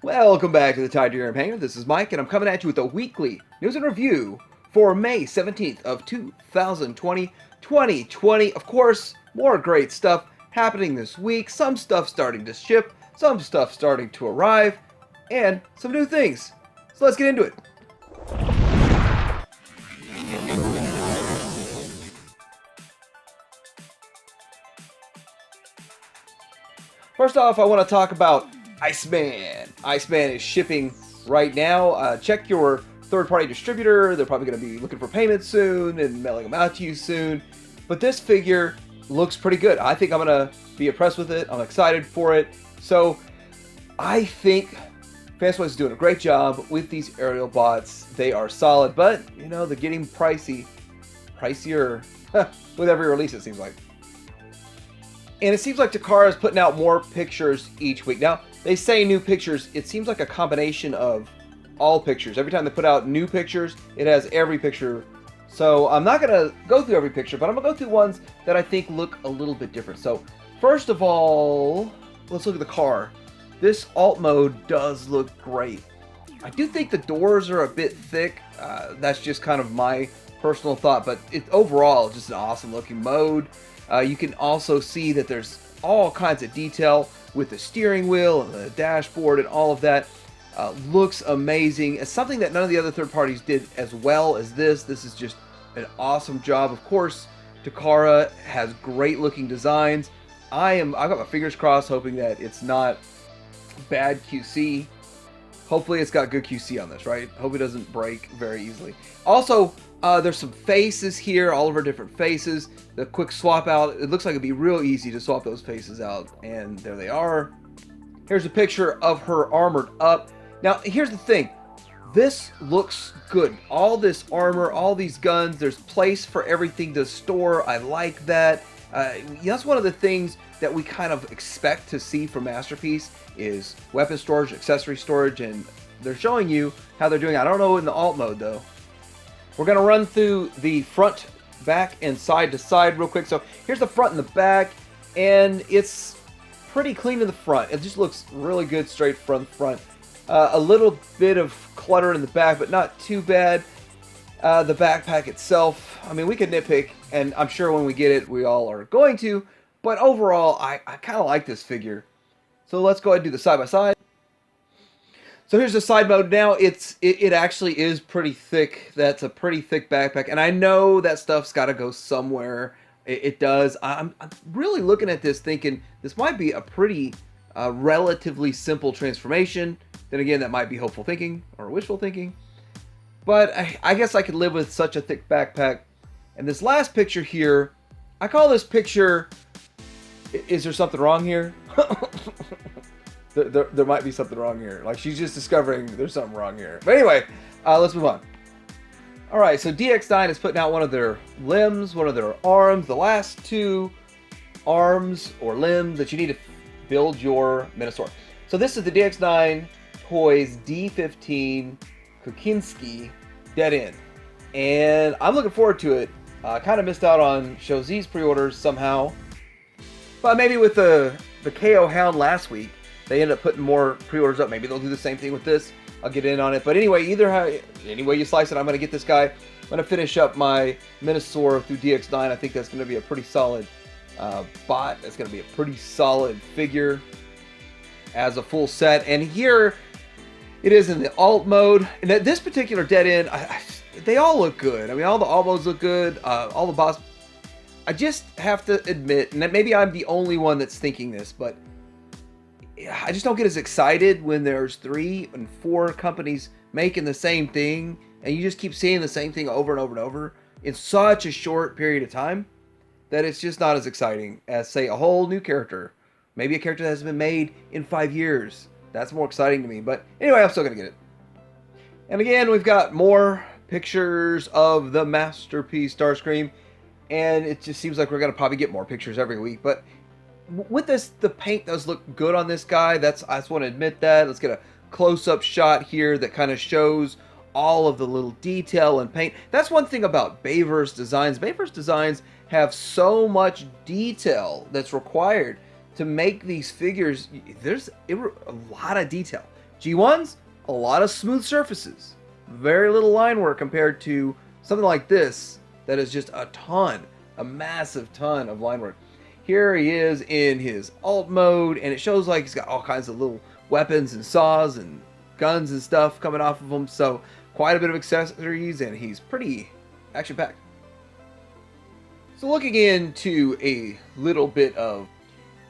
Welcome back to the Titanium Hangar. This is Mike, and I'm coming at you with a weekly news and review for May 17th of 2020. 2020, of course, more great stuff happening this week. Some stuff starting to ship, some stuff starting to arrive, and some new things. So let's get into it. First off, I want to talk about Iceman. Iceman is shipping right now. Check your third-party distributor. They're probably going to be looking for payments soon and mailing them out to you soon. But this figure looks pretty good. I think I'm going to be impressed with it. I'm excited for it. So I think Fanspoise is doing a great job with these aerial bots. They are solid, but you know, they're getting pricier with every release, it seems like. And it seems like Takara is putting out more pictures each week. Now, they say new pictures. It seems like a combination of all pictures. Every time they put out new pictures, it has every picture. So I'm not going to go through every picture, but I'm going to go through ones that I think look a little bit different. So first of all, let's look at the car. This alt mode does look great. I do think the doors are a bit thick. That's just kind of my personal thought, but overall, just an awesome looking mode. You can also see that there's all kinds of detail with the steering wheel and the dashboard and all of that. Looks amazing. It's something that none of the other third parties did as well as this. This is just an awesome job. Of course, Takara has great looking designs. I've got my fingers crossed hoping that it's not bad QC. Hopefully it's got good QC on this, right? Hope it doesn't break very easily. Also, there's some faces here, all of her different faces. The quick swap out, it looks like it'd be real easy to swap those faces out. And there they are. Here's a picture of her armored up. Now, here's the thing. This looks good. All this armor, all these guns, there's place for everything to store. I like that. That's one of the things that we kind of expect to see from Masterpiece is weapon storage, accessory storage, and they're showing you how they're doing. I don't know in the alt mode though. We're going to run through the front, back, and side to side real quick. So here's the front and the back, and it's pretty clean in the front. It just looks really good straight from the front. A little bit of clutter in the back, but not too bad. The backpack itself, I mean, we could nitpick, and I'm sure when we get it, we all are going to. But overall, I kind of like this figure. So let's go ahead and do the side-by-side. So here's the side mode now. It actually is pretty thick. That's a pretty thick backpack. And I know that stuff's got to go somewhere. It does. I'm really looking at this thinking this might be a pretty relatively simple transformation. Then again, that might be hopeful thinking or wishful thinking. But I guess I could live with such a thick backpack. And this last picture here, I call this picture, is there something wrong here? There might be something wrong here. Like she's just discovering there's something wrong here. But anyway, let's move on. Alright, so DX9 is putting out one of their limbs, one of their arms. The last two arms or limbs that you need to build your Minosaur. So this is the DX9 Toys D15 Kukinski Dead End. And I'm looking forward to it. I kind of missed out on Show Z's pre-orders somehow. But maybe with the KO Hound last week, they ended up putting more pre-orders up. Maybe they'll do the same thing with this. I'll get in on it. But anyway, any way you slice it, I'm going to get this guy. I'm going to finish up my Minosaur through DX9. I think that's going to be a pretty solid bot. That's going to be a pretty solid figure as a full set. And here it is in the alt mode. And this particular Dead End, they all look good. I mean, all the alt modes look good. All the boss. I just have to admit, and maybe I'm the only one that's thinking this, but I just don't get as excited when there's 3 and 4 companies making the same thing, and you just keep seeing the same thing over and over and over in such a short period of time that it's just not as exciting as, say, a whole new character. Maybe a character that hasn't been made in 5 years. That's more exciting to me. But anyway, I'm still going to get it. And again, we've got more pictures of the Masterpiece Starscream, and it just seems like we're going to probably get more pictures every week. But with this, the paint does look good on this guy. I just want to admit that. Let's get a close-up shot here that kind of shows all of the little detail and paint. That's one thing about Bayverse designs. Bayverse designs have so much detail that's required to make these figures. There's a lot of detail. G1s, a lot of smooth surfaces. Very little line work compared to something like this that is just a massive ton of line work. Here he is in his alt mode, and it shows like he's got all kinds of little weapons and saws and guns and stuff coming off of him. So quite a bit of accessories, and he's pretty action-packed. So looking into a little bit of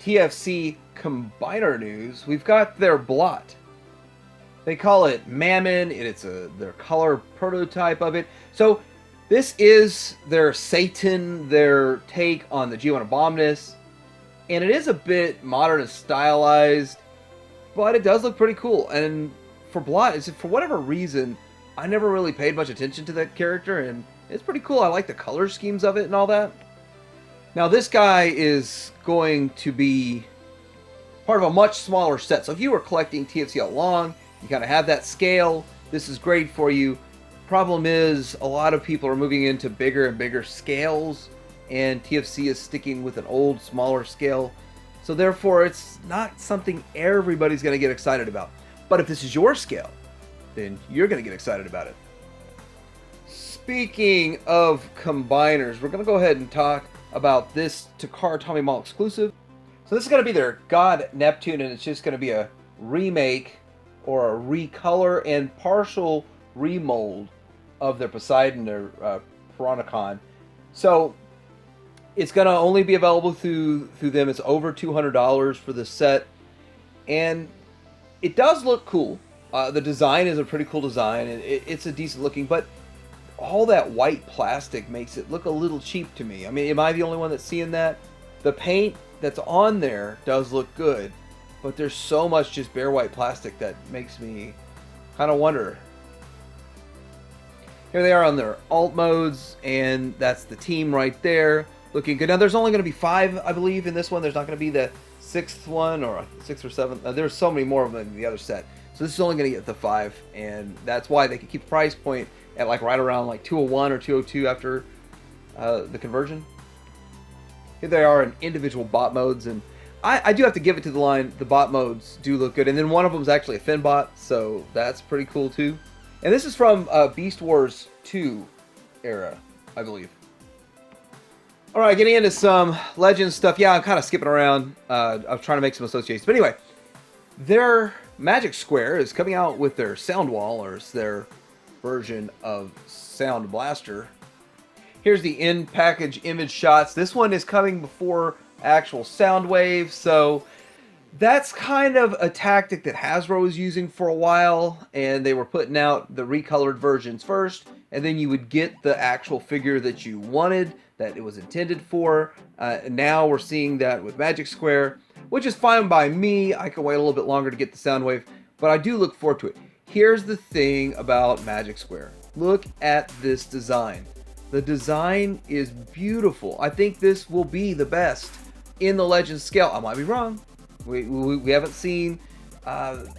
TFC Combiner news, we've got their blot. They call it Mammon, and it's their color prototype of it. So this is their Satan, their take on the G1 Abominus, and it is a bit modern and stylized, but it does look pretty cool. And for blot, for whatever reason, I never really paid much attention to that character, and it's pretty cool. I like the color schemes of it and all that. Now this guy is going to be part of a much smaller set. So if you were collecting TFC all along, you kind of have that scale, this is great for you. Problem is, a lot of people are moving into bigger and bigger scales, and TFC is sticking with an old, smaller scale. So therefore, it's not something everybody's going to get excited about. But if this is your scale, then you're going to get excited about it. Speaking of combiners, we're going to go ahead and talk about this Takara Tommy Mall exclusive. So this is going to be their God Neptune, and it's just going to be a remake or a recolor and partial remold of their Poseidon or Piranacon. So it's going to only be available through them. It's over $200 for this set, and it does look cool. The design is a pretty cool design, and it's a decent looking, but all that white plastic makes it look a little cheap to me. I mean, am I the only one that's seeing that? The paint that's on there does look good, but there's so much just bare white plastic that makes me kind of wonder. Here they are on their alt modes, and that's the team right there, looking good. Now there's only going to be 5, I believe, in this one. There's not going to be the 6th one or 6th or 7th. There's so many more of them in the other set. So this is only going to get the 5, and that's why they can keep the price point at like right around like 201 or 202 after the conversion. Here they are in individual bot modes, and I do have to give it to the line. The bot modes do look good, and then one of them is actually a fin bot, so that's pretty cool too. And this is from Beast Wars 2 era, I believe. All right, getting into some Legends stuff. Yeah, I'm kind of skipping around. I'm trying to make some associations, but anyway, their Magic Square is coming out with their Sound Wall, or it's their version of Sound Blaster. Here's the in-package image shots. This one is coming before actual Soundwave, so that's kind of a tactic that Hasbro was using for a while, and they were putting out the recolored versions first, and then you would get the actual figure that you wanted, that it was intended for. Now we're seeing that with Magic Square, which is fine by me. I can wait a little bit longer to get the Soundwave, but I do look forward to it. Here's the thing about Magic Square. Look at this design. The design is beautiful. I think this will be the best in the Legends scale. I might be wrong. We haven't seen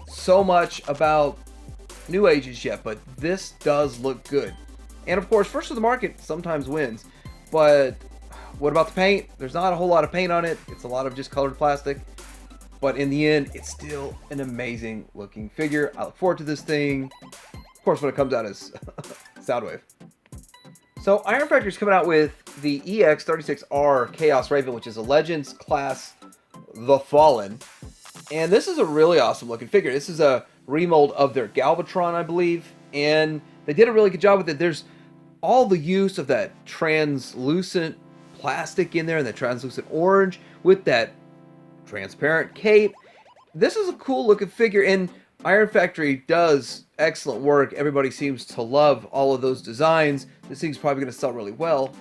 so much about New Ages yet, but this does look good. And of course, first to the market sometimes wins. But what about the paint? There's not a whole lot of paint on it. It's a lot of just colored plastic. But in the end, it's still an amazing looking figure. I look forward to this thing. Of course, when it comes out as Soundwave. So Iron Factory's coming out with the EX36R Chaos Raven, which is a Legends class The Fallen. And this is a really awesome looking figure. This is a remold of their Galvatron, I believe. And they did a really good job with it. There's all the use of that translucent plastic in there, and the translucent orange with that transparent cape. This is a cool looking figure, and Iron Factory does excellent work. Everybody seems to love all of those designs. This thing's probably going to sell really well.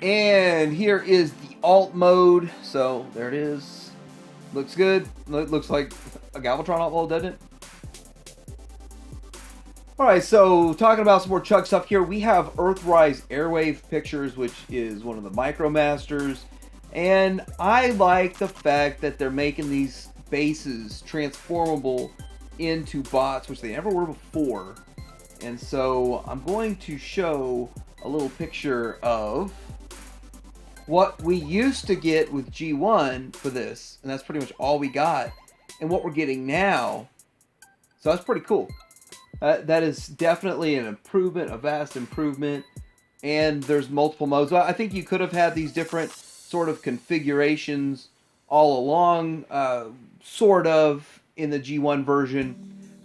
And here is the alt mode. So there it is. Looks good. Looks like a Galvatron alt mode, doesn't it? Alright, so talking about some more Chug stuff here, we have Earthrise Airwave Pictures, which is one of the Micromasters. And I like the fact that they're making these bases transformable into bots, which they never were before. And so I'm going to show a little picture of what we used to get with G1 for this, and that's pretty much all we got, and what we're getting now. So that's pretty cool. That is definitely an improvement, a vast improvement. And there's multiple modes. I think you could have had these different sort of configurations all along, sort of, in the G1 version.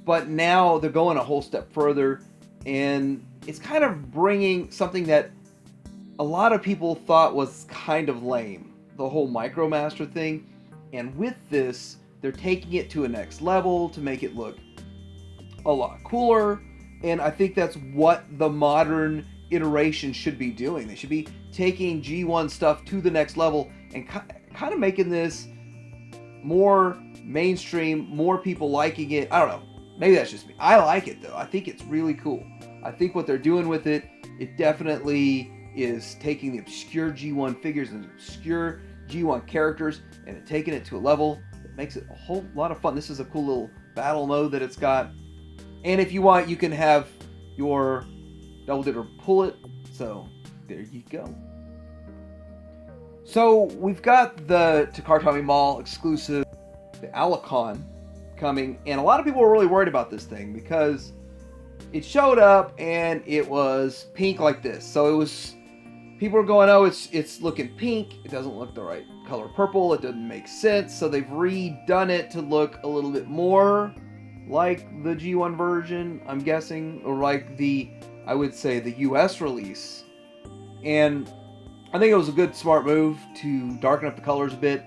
But now they're going a whole step further. And it's kind of bringing something that a lot of people thought was kind of lame. The whole MicroMaster thing. And with this, they're taking it to a next level to make it look a lot cooler. And I think that's what the modern iteration should be doing. They should be taking G1 stuff to the next level and kind of making this more mainstream, more people liking it. I don't know. Maybe that's just me. I like it though. I think it's really cool. I think what they're doing with it, it definitely is taking the obscure G1 figures and obscure G1 characters and taking it to a level that makes it a whole lot of fun. This is a cool little battle mode that it's got. And if you want, you can have your double dipper pull it. So there you go. So we've got the Takara Tomy Mall exclusive, the Alicon, coming. And a lot of people were really worried about this thing because it showed up and it was pink like this. So it was, people were going, oh, it's looking pink. It doesn't look the right color purple. It doesn't make sense. So they've redone it to look a little bit more like the G1 version, I'm guessing, or like the, I would say, the US release. And I think it was a good, smart move to darken up the colors a bit.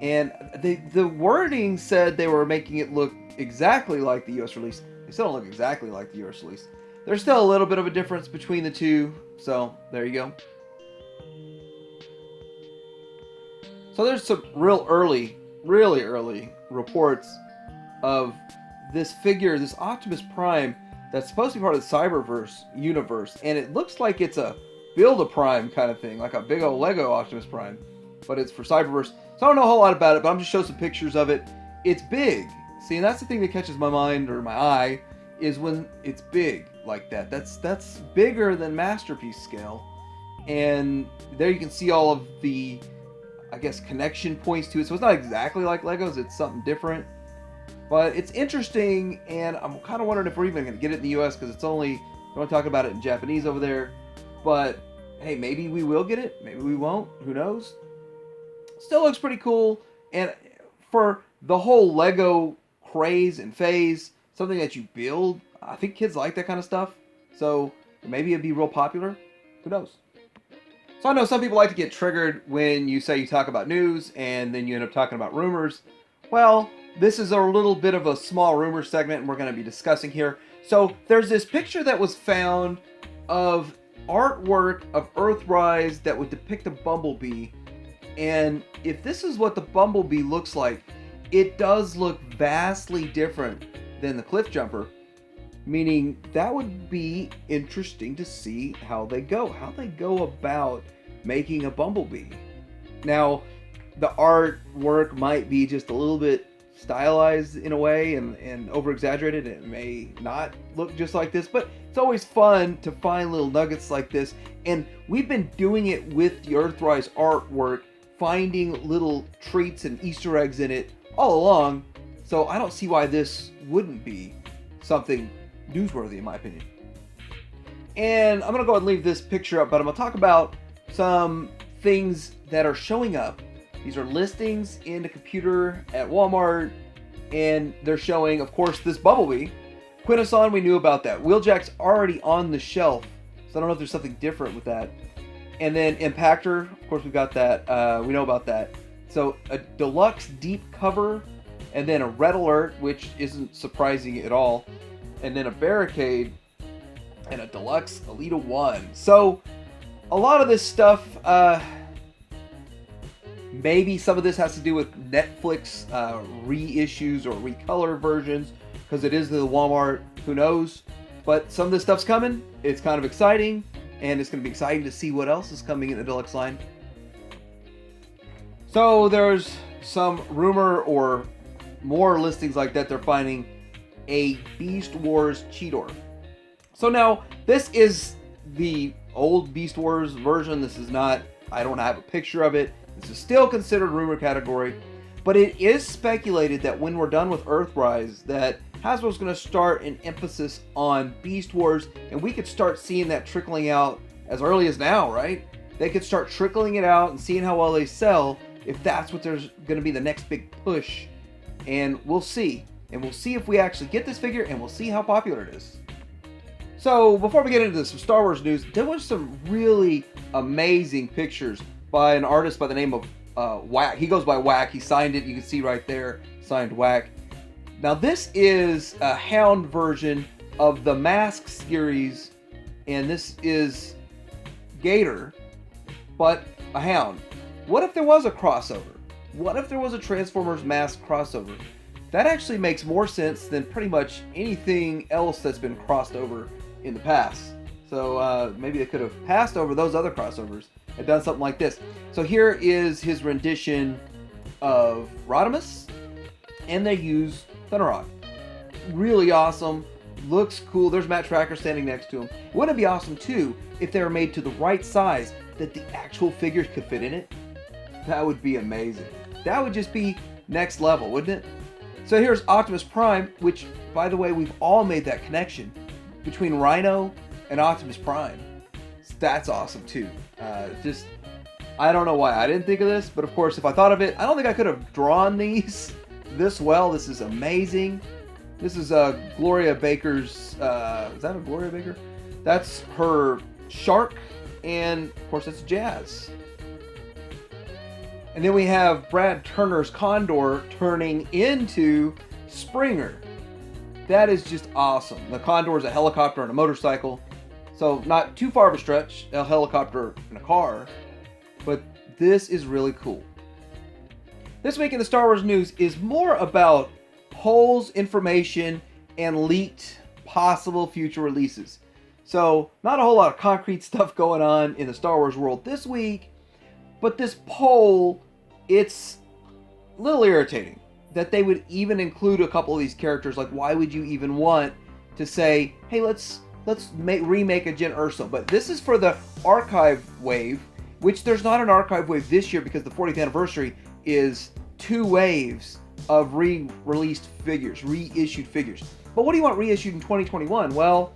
And the wording said they were making it look exactly like the US release. They still don't look exactly like the US release. There's still a little bit of a difference between the two. So there you go. So there's some really early reports of this figure, this Optimus Prime, that's supposed to be part of the Cyberverse universe. And it looks like it's a Build-A-Prime kind of thing, like a big old Lego Optimus Prime. But it's for Cyberverse. So I don't know a whole lot about it, but I'm just showing some pictures of it. It's big. See, and that's the thing that catches my mind, or my eye, is when it's big like that. That's bigger than Masterpiece scale. And there you can see all of the, I guess, connection points to it. So it's not exactly like Legos, it's something different. But it's interesting, and I'm kind of wondering if we're even going to get it in the US, because it's only, we're only talking about it in Japanese over there. But, hey, maybe we will get it, maybe we won't, who knows? Still looks pretty cool, and for the whole Lego craze and phase, something that you build, I think kids like that kind of stuff. So maybe it'd be real popular, who knows? So I know some people like to get triggered when you say you talk about news, and then you end up talking about rumors. Well, this is a little bit of a small rumor segment, and we're going to be discussing here. So there's this picture that was found of artwork of Earthrise that would depict a Bumblebee. And if this is what the Bumblebee looks like, it does look vastly different than the Cliff Jumper. Meaning that would be interesting to see how they go about making a Bumblebee. Now, the artwork might be just a little bit stylized in a way and over-exaggerated. It may not look just like this, but it's always fun to find little nuggets like this. And we've been doing it with the Earthrise artwork, finding little treats and Easter eggs in it all along. So I don't see why this wouldn't be something newsworthy, in my opinion. And I'm going to go ahead and leave this picture up, but I'm going to talk about some things that are showing up. These are listings in the computer at Walmart, and they're showing, of course, this Bumblebee. Quintesson, we knew about that. Wheeljack's already on the shelf, so I don't know if there's something different with that. And then Impactor, of course, we've got that. We know about that. So a deluxe deep cover, and then a red alert, which isn't surprising at all. And then a barricade, and a deluxe Elita 1. So a lot of this stuff, maybe some of this has to do with Netflix reissues or recolor versions, because it is the Walmart, who knows. But some of this stuff's coming. It's kind of exciting, and it's going to be exciting to see what else is coming in the deluxe line. So there's some rumor or more listings like that. They're finding a Beast Wars Seedorf. So now, this is the old Beast Wars version. This is not, I don't have a picture of it. This is still considered rumor category. But it is speculated that when we're done with Earthrise, that Hasbro's going to start an emphasis on Beast Wars, and we could start seeing that trickling out as early as now, right? They could start trickling it out and seeing how well they sell if that's what there's going to be the next big push. And we'll see. And we'll see if we actually get this figure, and we'll see how popular it is. So before we get into some Star Wars news, there was some really amazing pictures by an artist by the name of Whack. He goes by Whack. He signed it. You can see right there, signed Whack. Now this is a Hound version of the Mask series, and this is Gator, but a Hound. What if there was a crossover? What if there was a Transformers Mask crossover? That actually makes more sense than pretty much anything else that's been crossed over in the past. So maybe they could have passed over those other crossovers and done something like this. So here is his rendition of Rodimus, and they use Thunderhawk. Really awesome. Looks cool. There's Matt Tracker standing next to him. Wouldn't it be awesome too if they were made to the right size that the actual figures could fit in it? That would be amazing. That would just be next level, wouldn't it? So here's Optimus Prime, which, by the way, we've all made that connection between Rhino and Optimus Prime. That's awesome too. I don't know why I didn't think of this, but of course, if I thought of it, I don't think I could have drawn these this well. This is amazing. This is Gloria Baker's, is that a Gloria Baker? That's her Shark, and of course it's Jazz. And then we have Brad Turner's Condor turning into Springer. That is just awesome. The Condor is a helicopter and a motorcycle. So not too far of a stretch, a helicopter and a car. But this is really cool. This week in the Star Wars news is more about polls, information, and leaked possible future releases. So not a whole lot of concrete stuff going on in the Star Wars world this week. But this poll, it's a little irritating that they would even include a couple of these characters. Like, why would you even want to say, hey, let's remake a Jyn Erso? But this is for the archive wave, which there's not an archive wave this year because the 40th anniversary is 2 waves of re-released figures, reissued figures. But what do you want reissued in 2021? Well,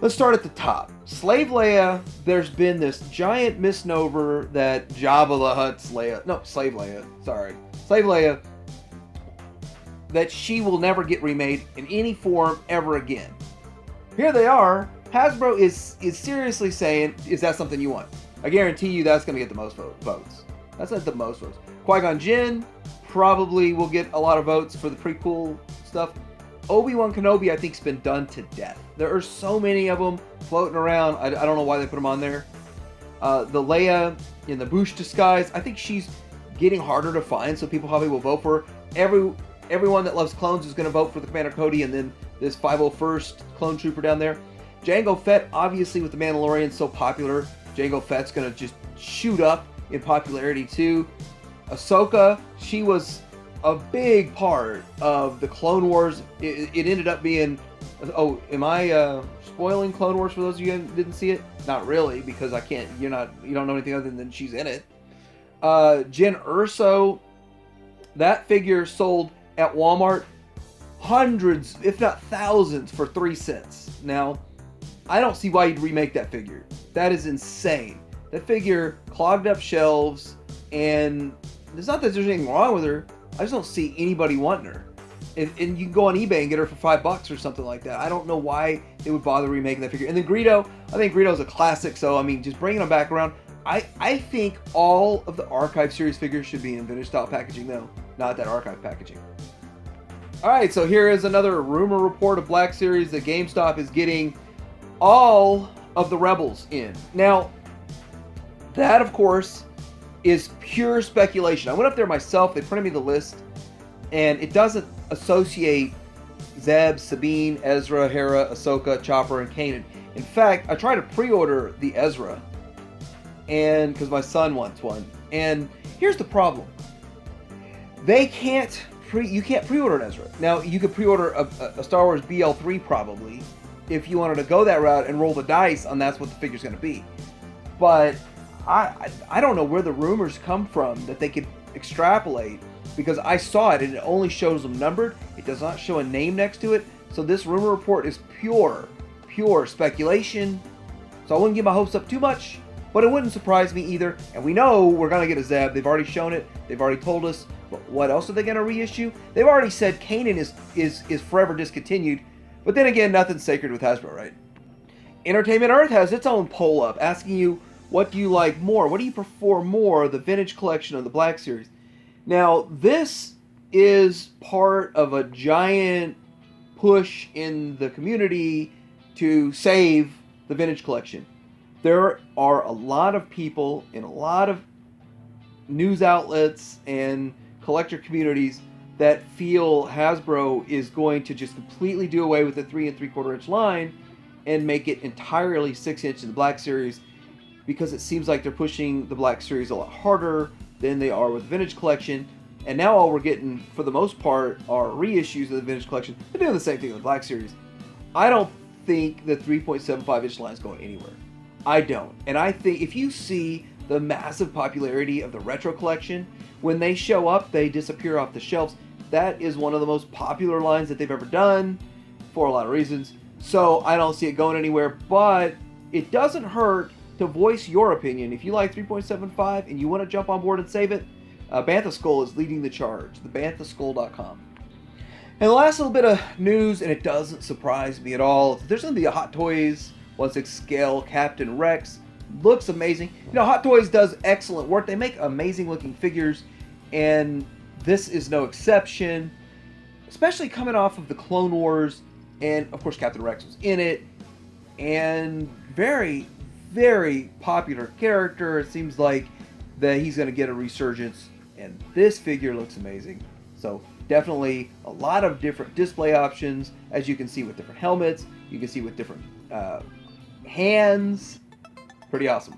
let's start at the top. Slave Leia, there's been this giant misnomer that Jabba the Hutt's Leia, no, Slave Leia, sorry. Slave Leia, that she will never get remade in any form ever again. Here they are. Hasbro is seriously saying, is that something you want? I guarantee you that's going to get the most votes. That's not the most votes. Qui-Gon Jinn probably will get a lot of votes for the prequel stuff. Obi-Wan Kenobi, I think, has been done to death. There are so many of them floating around. I don't know why they put them on there. The Leia in the Bouche disguise, I think she's getting harder to find, so people probably will vote for her. Everyone that loves clones is going to vote for the Commander Cody, and then this 501st clone trooper down there. Jango Fett, obviously with the Mandalorian so popular, Jango Fett's going to just shoot up in popularity too. Ahsoka, she was a big part of the Clone Wars. It ended up being... Oh, am I spoiling Clone Wars for those of you who didn't see it? Not really, because I can't. You don't know anything other than she's in it. Jyn Erso, that figure sold at Walmart hundreds, if not thousands, for 3 cents. Now, I don't see why you'd remake that figure. That is insane. That figure clogged up shelves, and it's not that there's anything wrong with her. I just don't see anybody wanting her. And you can go on eBay and get her for $5 or something like that. I don't know why they would bother remaking that figure. And then Greedo, I think Greedo's a classic, so I mean, just bringing him back around. I think all of the Archive series figures should be in vintage style packaging, though, not that Archive packaging. Alright, so here is another rumor report of Black Series that GameStop is getting all of the Rebels in. Now, that, of course, is pure speculation. I went up there myself, they printed me the list, and it doesn't associate Zeb, Sabine, Ezra, Hera, Ahsoka, Chopper, and Kanan. In fact, I tried to pre-order the Ezra, and because my son wants one. And here's the problem: you can't pre-order an Ezra. Now you could pre-order a Star Wars BL3 probably, if you wanted to go that route and roll the dice on that's what the figure's going to be. But I don't know where the rumors come from that they could extrapolate because I saw it and it only shows them numbered. It does not show a name next to it. So this rumor report is pure speculation. So I wouldn't get my hopes up too much, but it wouldn't surprise me either. And we know we're going to get a Zeb. They've already shown it. They've already told us. But what else are they going to reissue? They've already said Kanan is forever discontinued. But then again, nothing's sacred with Hasbro, right? Entertainment Earth has its own poll up asking you, what do you like more? What do you prefer more, the Vintage Collection or the Black Series? Now, this is part of a giant push in the community to save the Vintage Collection. There are a lot of people in a lot of news outlets and collector communities that feel Hasbro is going to just completely do away with the 3 3/4 inch line and make it entirely 6 inch in the Black Series, because it seems like they're pushing the Black Series a lot harder than they are with the Vintage Collection. And now all we're getting, for the most part, are reissues of the Vintage Collection. They're doing the same thing with the Black Series. I don't think the 3.75 inch line is going anywhere. I don't. And I think if you see the massive popularity of the Retro Collection, when they show up, they disappear off the shelves. That is one of the most popular lines that they've ever done for a lot of reasons. So I don't see it going anywhere, but it doesn't hurt to voice your opinion. If you like 3.75 and you want to jump on board and save it, Bantha Skull is leading the charge, thebanthaskull.com. And the last little bit of news, and it doesn't surprise me at all, there's going to be a Hot Toys 1/6 scale Captain Rex. Looks amazing. You know, Hot Toys does excellent work. They make amazing looking figures, and this is no exception, especially coming off of the Clone Wars, and of course Captain Rex was in it, and very, very popular character. It seems like that he's going to get a resurgence, and this figure looks amazing. So definitely a lot of different display options, as you can see, with different helmets. You can see with different hands. Pretty awesome.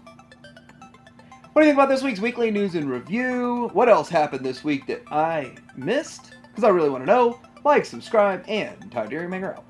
What do you think about this week's weekly news and review? What else happened this week that I missed? Because I really want to know. Like, subscribe, and Ty Dairymaker out.